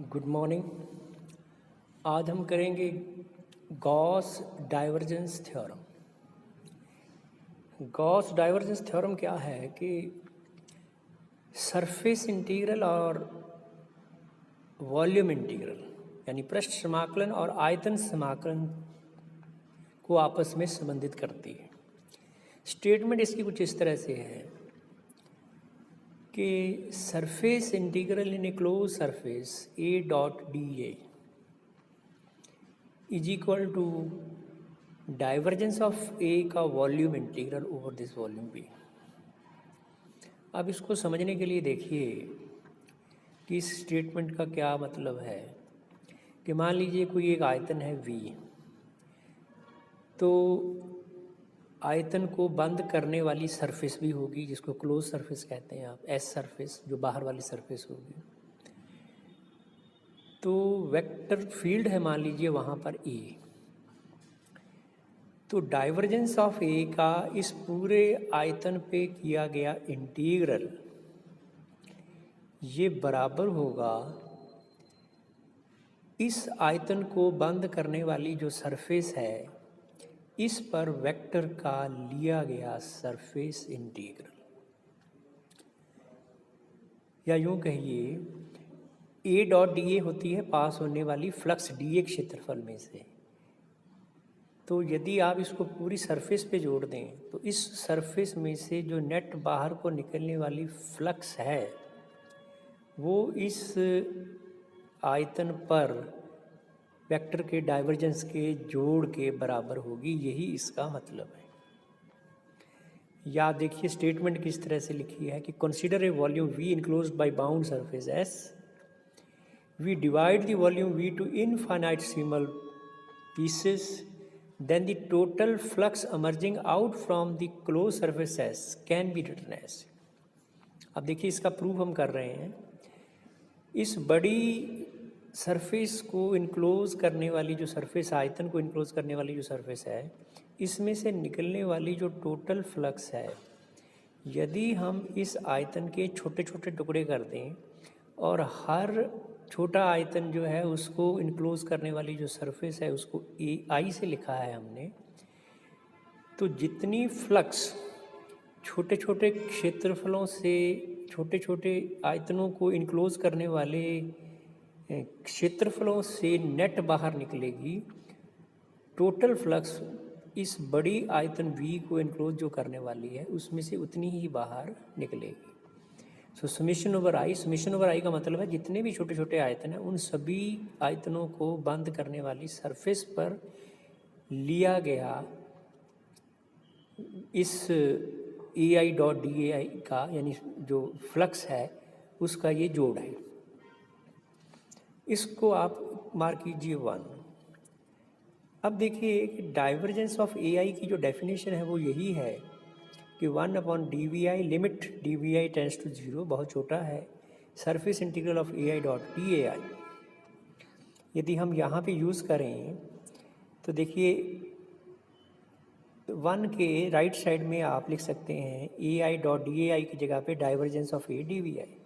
Good morning. आज हम करेंगे Gauss divergence theorem. Gauss divergence theorem क्या है कि सरफेस इंटीग्रल और वॉल्यूम इंटीग्रल यानी पृष्ठ समाकलन और आयतन समाकलन को आपस में संबंधित करती है। स्टेटमेंट इसकी कुछ इस तरह से है कि surface integral in a close surface A dot D A is equal to divergence of A का volume integral over this volume B. अब इसको समझने के लिए देखिए कि इस स्टेटमेंट का क्या मतलब है कि मान लीजिए कोई एक आयतन है V, तो आयतन को बंद करने वाली सरफेस भी होगी जिसको क्लोज सरफेस कहते हैं आप, एस सरफेस जो बाहर वाली सरफेस होगी। तो वेक्टर फील्ड है मान लीजिए वहाँ पर A, तो डाइवर्जेंस ऑफ ए का इस पूरे आयतन पे किया गया इंटीग्रल ये बराबर होगा इस आयतन को बंद करने वाली जो सरफेस है इस पर वेक्टर का लिया गया सरफेस इंटीग्रल, या यूं कहिए ए डॉट डी ए होती है पास होने वाली फ्लक्स डी ए क्षेत्रफल में से। तो यदि आप इसको पूरी सरफेस पे जोड़ दें तो इस सरफेस में से जो नेट बाहर को निकलने वाली फ्लक्स है वो इस आयतन पर वेक्टर के डाइवर्जेंस के जोड़ के बराबर होगी। यही इसका मतलब है। या देखिए स्टेटमेंट किस तरह से लिखी है कि consider a volume V enclosed by bound surface S. We divide the volume V to infinitesimal pieces. Then the total flux emerging out from the closed surface S can be written as. अब देखिए इसका proof हम कर रहे हैं। इस बड़ी surface को इनक्लोज करने वाली जो सरफेस, आयतन को इनक्लोज करने वाली जो सरफेस है, इसमें से निकलने वाली जो टोटल फ्लक्स है, यदि हम इस आयतन के छोटे छोटे टुकड़े कर दें और हर छोटा आयतन जो है उसको इनक्लोज करने वाली जो सरफेस है उसको ए आई से लिखा है हमने, तो जितनी फ्लक्स छोटे छोटे क्षेत्रफलों से छोटे छोटे आयतनों को इनक्लोज करने वाले क्षेत्रफलों से नेट बाहर निकलेगी, टोटल फ्लक्स इस बड़ी आयतन V को इनक्लोज जो करने वाली है उसमें से उतनी ही बाहर निकलेगी। सो समेशन ओवर आई का मतलब है जितने भी छोटे छोटे आयतन हैं उन सभी आयतनों को बंद करने वाली सरफेस पर लिया गया इस ए आई डॉट डी ए आई का यानी जो फ्लक्स है उसका ये जोड़ है। इसको आप मार्क कीजिए 1। अब देखिए कि डाइवर्जेंस ऑफ ए आई की जो डेफिनेशन है वो यही है कि 1/dvi limit dvi tends to 0, बहुत छोटा है, surface integral of A I dot D A I. यदि हम यहाँ पे यूज़ करें तो देखिए 1 के राइट साइड में आप लिख सकते हैं ए आई डॉट डी ए आई की जगह पे divergence of A D V I.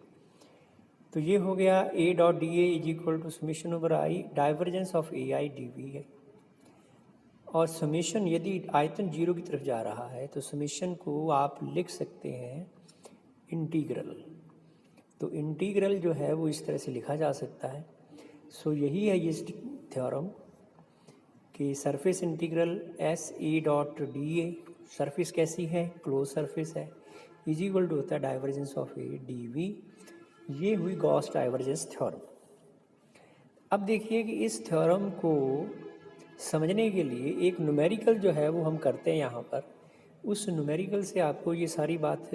तो ये हो गया A dot D A is equal to summation over I divergence of A I D V है। और समेशन यदि आयतन 0 की तरफ जा रहा है तो समेशन को आप लिख सकते हैं इंटीग्रल। तो इंटीग्रल जो है वो इस तरह से लिखा जा सकता है। सो यही है ये थ्योरम कि surface integral S A dot D A, surface कैसी है, क्लोज सरफेस है, इज इक्वल टू होता है divergence of A D V. ये हुई गॉस डाइवर्जेंस थ्योरम। अब देखिए कि इस थ्योरम को समझने के लिए एक न्यूमेरिकल जो है वो हम करते हैं यहाँ पर। उस न्यूमेरिकल से आपको ये सारी बात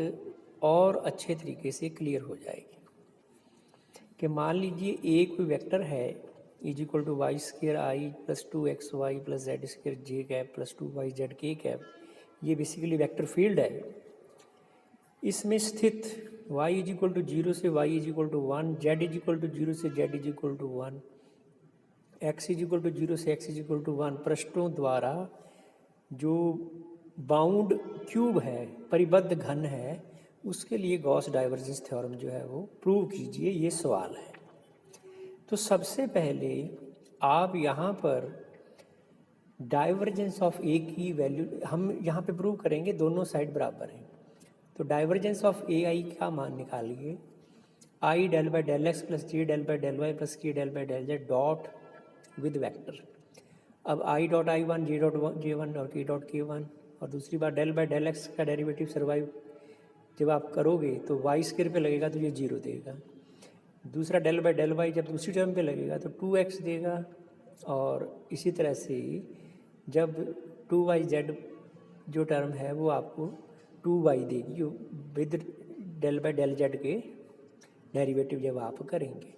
और अच्छे तरीके से क्लियर हो जाएगी कि मान लीजिए ए कोई वेक्टर है is equal to y square i plus 2xy plus z square j cap plus 2yz k cap. ये बेसिकली वेक्टर फील्ड है। इसमें स्थित y इज इक्वल टू 0 से y is equal to 1, z is equal to 0 से z is equal to 1, x is equal to 0 से x is equal to 1 पृष्ठों द्वारा जो बाउंड क्यूब है, परिबद्ध घन है, उसके लिए गॉस डाइवर्जेंस थ्योरम जो है वो प्रूव कीजिए, ये सवाल है। तो सबसे पहले आप यहाँ पर डाइवर्जेंस ऑफ ए की वैल्यू हम यहाँ पे प्रूव करेंगे, दोनों साइड बराबर हैं। तो डाइवर्जेंस ऑफ ए आई का मान निकालिए, I del by del X plus J del by del Y plus K del by del Z dot with vector. अब I dot I one, J dot J one और K dot K one, और दूसरी बार del by del X का derivative survive जब आप करोगे तो वाई स्क्वायर पे लगेगा तो ये 0 देगा। दूसरा डेल बाई डेल वाई जब दूसरी टर्म पे लगेगा तो 2x देगा, और इसी तरह से जब 2yz जो टर्म है वो आपको 2y देगी with del by del z के डेरिवेटिव जब आप करेंगे।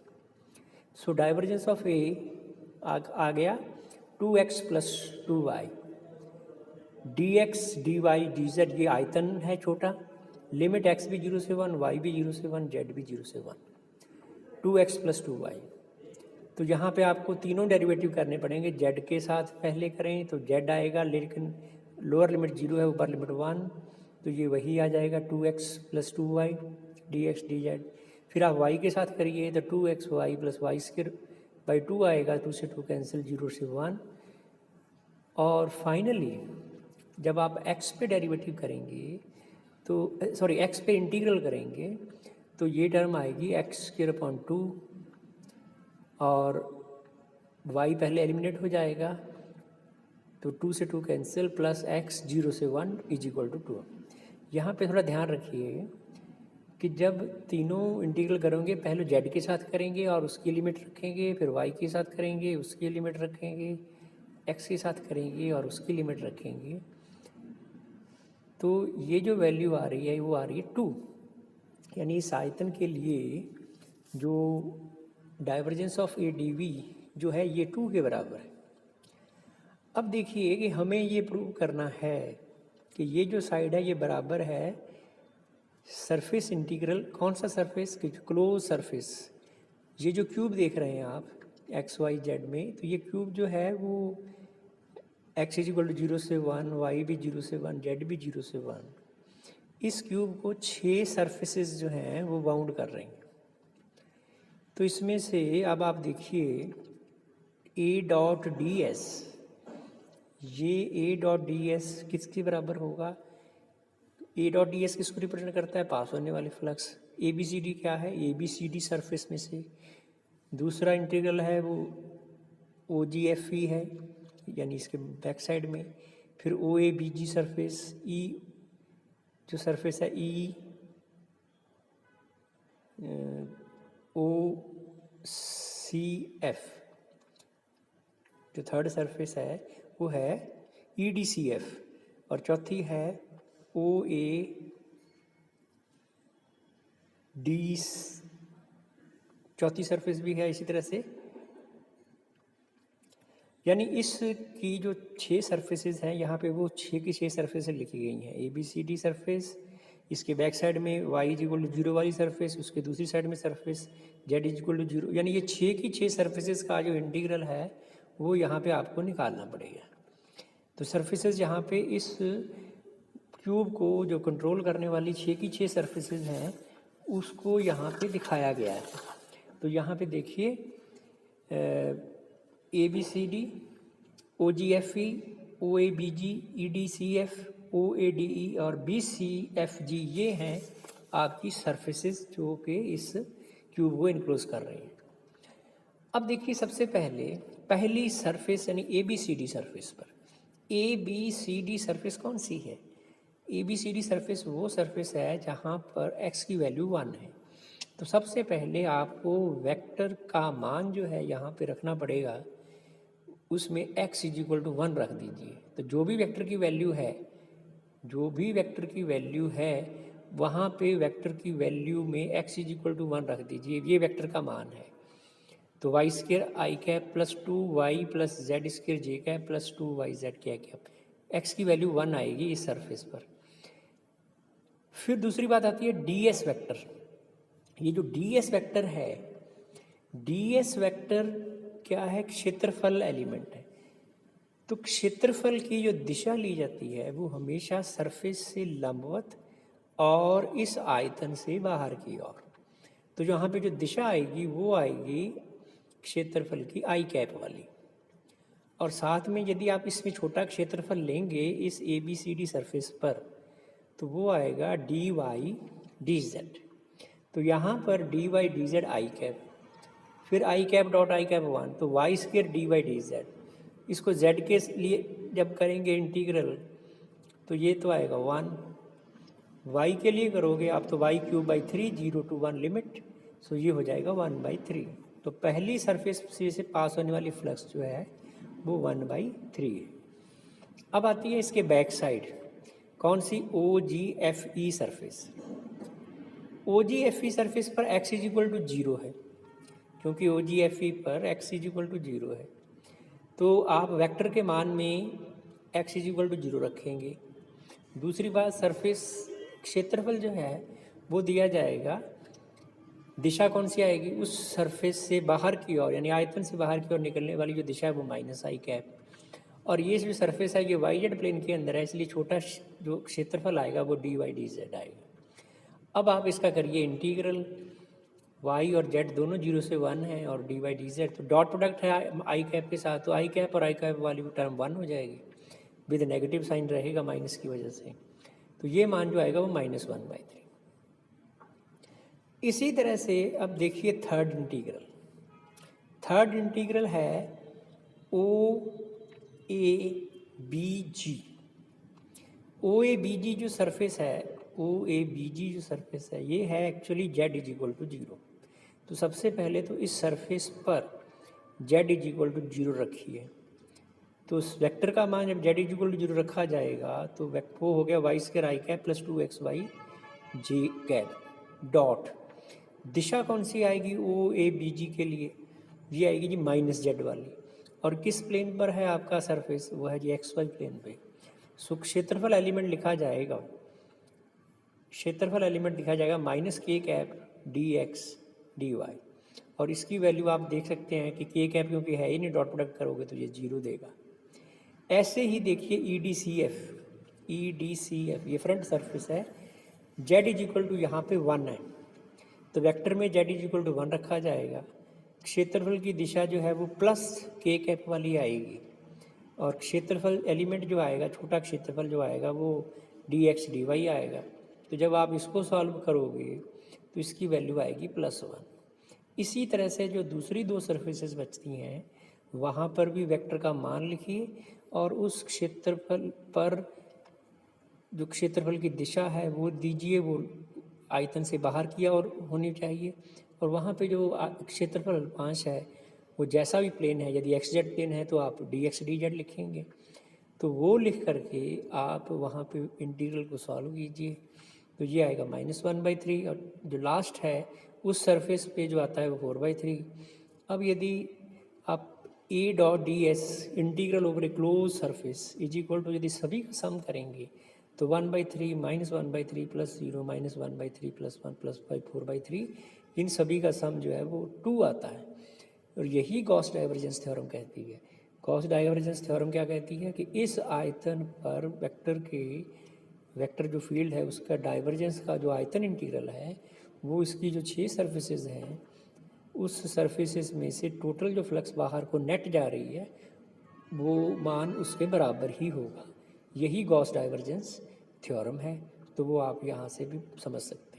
सो डाइवर्जेंस ऑफ ए आ गया 2x plus 2y, dx dy dz ये आयतन है छोटा, लिमिट x भी 0 से 1, y भी 0 से 1, z भी 0 से 1, 2x प्लस 2y। तो यहाँ पे आपको तीनों डेरिवेटिव करने पड़ेंगे। z के साथ पहले करें तो z आएगा, लेकिन लोअर लिमिट 0 है, ऊपर लिमिट 1, तो ये वही आ जाएगा 2x plus 2y dx dz। फिर आप y के साथ करिए तो 2xy plus Y square by 2 आएगा, 2 से 2 कैंसिल, 0 से 1। और फाइनली जब आप x पे डेरिवेटिव करेंगे तो सॉरी x पे इंटीग्रल करेंगे तो ये टर्म आएगी x स्क्वायर अपॉन 2, और y पहले एलिमिनेट हो जाएगा तो 2 से 2 कैंसिल, प्लस x 0 से 1 इज इक्वल टू 2। यहाँ पे थोड़ा ध्यान रखिए कि जब तीनों इंटीग्रल करोगे पहले z के साथ करेंगे और उसकी लिमिट रखेंगे, फिर y के साथ करेंगे उसकी लिमिट रखेंगे, x के साथ करेंगे और उसकी लिमिट रखेंगे। तो ये जो वैल्यू आ रही है वो आ रही है 2, यानी इस आयतन के लिए जो divergence of A D V जो है ये 2 के बराबर है। अब देखिए कि हमें ये प्रूव करना है कि ये जो साइड है ये बराबर है सरफेस इंटीग्रल, कौन सा सरफेस, क्लोज सरफेस। ये जो क्यूब देख रहे हैं आप एक्स वाई जेड में, तो ये क्यूब जो है वो x इज इक्वल टू 0 से 1, y भी 0 से 1, z भी 0 से 1। इस क्यूब को 6 सरफेसेस जो हैं वो बाउंड कर रहे हैं। तो इसमें से अब आप देखिए a डॉट डी एस, ये a डॉट डी एस किसके बराबर होगा, a डॉट डी एस किसको रिप्रेजेंट करता है, पास होने वाले flux. A B C D क्या है, A B C D surface में से। दूसरा इंटीग्रल है वो ओ जी एफ ई है, यानी इसके बैक साइड में। फिर ओ ए बी जी सरफेस, ई जो सरफेस है ई ओ सी एफ, जो थर्ड सरफेस है वो है ई डी सी एफ, और चौथी है ओ ए डी, चौथी सरफेस भी है इसी तरह से। यानी इस की जो 6 सरफेसेस हैं यहाँ पे वो 6 की 6 सरफेसेस लिखी गई हैं। A B C D surface, इसके बैक साइड में y इज इक्वल टू 0 वाली सरफेस, उसके दूसरी साइड में surface z is equal to 0, यानी ये 6 की 6 सरफेसेस का जो इंटीग्रल है वो यहाँ पे आपको निकालना पड़ेगा। तो सरफेसेस यहाँ पे इस क्यूब को जो कंट्रोल करने वाली 6 की 6 सरफेसेस हैं उसको यहाँ पे दिखाया गया है। तो यहाँ पे देखिए A B C D, O G F E, O A B G, E D C F, O A D E और बी सी एफ जी, ये हैं आपकी सरफेसेस जो कि इस क्यूब को इनक्लोज कर रही हैं। अब देखिए सबसे पहले पहली सरफेस यानी A B C D surface पर, A B C D surface कौन सी है, A B C D surface वो सरफेस है जहाँ पर x की वैल्यू 1 है। तो सबसे पहले आपको वेक्टर का मान जो है यहाँ पे रखना पड़ेगा, उसमें x इज इक्वल टू 1 रख दीजिए। तो जो भी वेक्टर की वैल्यू है, जो भी वेक्टर की वैल्यू है वहाँ पे वेक्टर की वैल्यू में x इज इक्वल टू 1 रख दीजिए, ये वेक्टर का मान है। तो Y square I cap plus 2y plus Z square J cap plus 2y Z cap, x की वैल्यू 1 आएगी इस सरफेस पर। फिर दूसरी बात आती है डी एस वैक्टर। ये जो डी एस वैक्टर है, डी एस वैक्टर क्या है, क्षेत्रफल एलिमेंट है। तो क्षेत्रफल की जो दिशा ली जाती है वो हमेशा सरफेस से लंबवत और इस आयतन से बाहर की ओर। तो यहाँ पे जो दिशा आएगी वो आएगी क्षेत्रफल की आई कैप वाली। और साथ में यदि आप इसमें छोटा क्षेत्रफल लेंगे इस A B C D surface पर, तो वो आएगा डी वाई डी जेड। तो यहाँ पर d y d z i cap, फिर i cap dot i cap 1, तो y square d y d z. इसको जेड के लिए जब करेंगे इंटीग्रल तो ये तो आएगा 1, वाई के लिए करोगे आप तो Y cube by 3, 0 to 1 limit, so ये हो जाएगा 1/3। तो पहली सरफेस से पास होने वाली फ्लक्स जो है वो 1/3 है। अब आती है इसके बैक साइड, कौन सी? ओ जी एफ ई सरफेस। ओ जी एफ ई सरफेस पर x = 0 है, क्योंकि ओ जी एफ ई पर x = 0 है। तो आप वेक्टर के मान में x = 0 रखेंगे। दूसरी बात, सरफेस क्षेत्रफल जो है वो दिया जाएगा, दिशा कौन सी आएगी? उस सरफेस से बाहर की ओर, यानी आयतन से बाहर की ओर निकलने वाली जो दिशा है वो माइनस आई कैप। और ये जो सरफेस है ये वाई जेड प्लेन के अंदर है, इसलिए छोटा जो क्षेत्रफल आएगा वो डी वाई डी जेड आएगा। अब आप इसका करिए इंटीग्रल, y और z दोनों 0 से 1 है और डी वाई डी जेड, तो डॉट प्रोडक्ट है आई कैप के साथ, तो आई कैप और आई कैप वाली टर्म 1 हो जाएगी, विद नेगेटिव साइन रहेगा माइनस की वजह से। तो ये मान जो आएगा वो -1/3। इसी तरह से अब देखिए थर्ड इंटीग्रल। थर्ड इंटीग्रल है ओ A B ji. O A B जी जो सरफेस है, ओ ए बी जी जो सरफेस है ये है एक्चुअली z = 0। तो सबसे पहले तो इस सरफेस पर z = 0 रखिए। तो उस वेक्टर का मान जब z = 0 रखा जाएगा तो वो हो गया y² i cap + 2xy j cap dot. दिशा कौन सी आएगी ओ ए बी जी के लिए? ये आएगी जी -z वाली। और किस प्लेन पर है आपका सरफेस? वो है जी xy प्लेन पे। सो क्षेत्रफल एलिमेंट लिखा जाएगा, क्षेत्रफल एलिमेंट लिखा जाएगा -k कैप dx dy। और इसकी वैल्यू आप देख सकते हैं कि k कैप क्योंकि है ही नहीं, डॉट प्रोडक्ट करोगे तो ये 0 देगा। ऐसे ही देखिए ई डी सी एफ, ये फ्रंट सरफेस है, z = यहाँ पे 1 है, तो वेक्टर में z = 1 रखा जाएगा। क्षेत्रफल की दिशा जो है वो +k कैप वाली आएगी, और क्षेत्रफल एलिमेंट जो आएगा, छोटा क्षेत्रफल जो आएगा वो dx dy आएगा। तो जब आप इसको सॉल्व करोगे तो इसकी वैल्यू आएगी +1। इसी तरह से जो दूसरी दो सरफेसेस बचती हैं वहाँ पर भी वेक्टर का मान लिखिए, और उस क्षेत्रफल पर जो क्षेत्रफल की दिशा है वो दीजिए, वो आयतन से बाहर की ओर होनी चाहिए। और वहाँ पे जो क्षेत्रफल अल्पांश है वो जैसा भी प्लेन है, यदि एक्स जेड प्लेन है तो आप dx dz लिखेंगे। तो वो लिख करके आप वहाँ पे इंटीग्रल को सॉल्व कीजिए, तो ये आएगा -1/3। और जो लास्ट है उस सरफेस पे जो आता है वो 4/3। अब यदि आप ए dot D S integral over ए क्लोज सरफेस = यदि सभी का सम करेंगे तो 1/3 -1/3 + 0 -1/3 + 1 + 4/3, इन सभी का सम जो है वो 2 आता है। और यही गॉस डाइवर्जेंस थ्योरम कहती है। गॉस डाइवर्जेंस थ्योरम क्या कहती है कि इस आयतन पर वेक्टर जो फील्ड है उसका डाइवर्जेंस का जो आयतन इंटीग्रल है वो इसकी जो 6 सर्फेसेज हैं उस सर्फेसेस में से टोटल जो फ्लक्स बाहर को नेट जा रही है वो मान उसके बराबर ही होगा। यही गॉस डाइवर्जेंस थ्योरम है, तो वो आप यहाँ से भी समझ सकते हैं।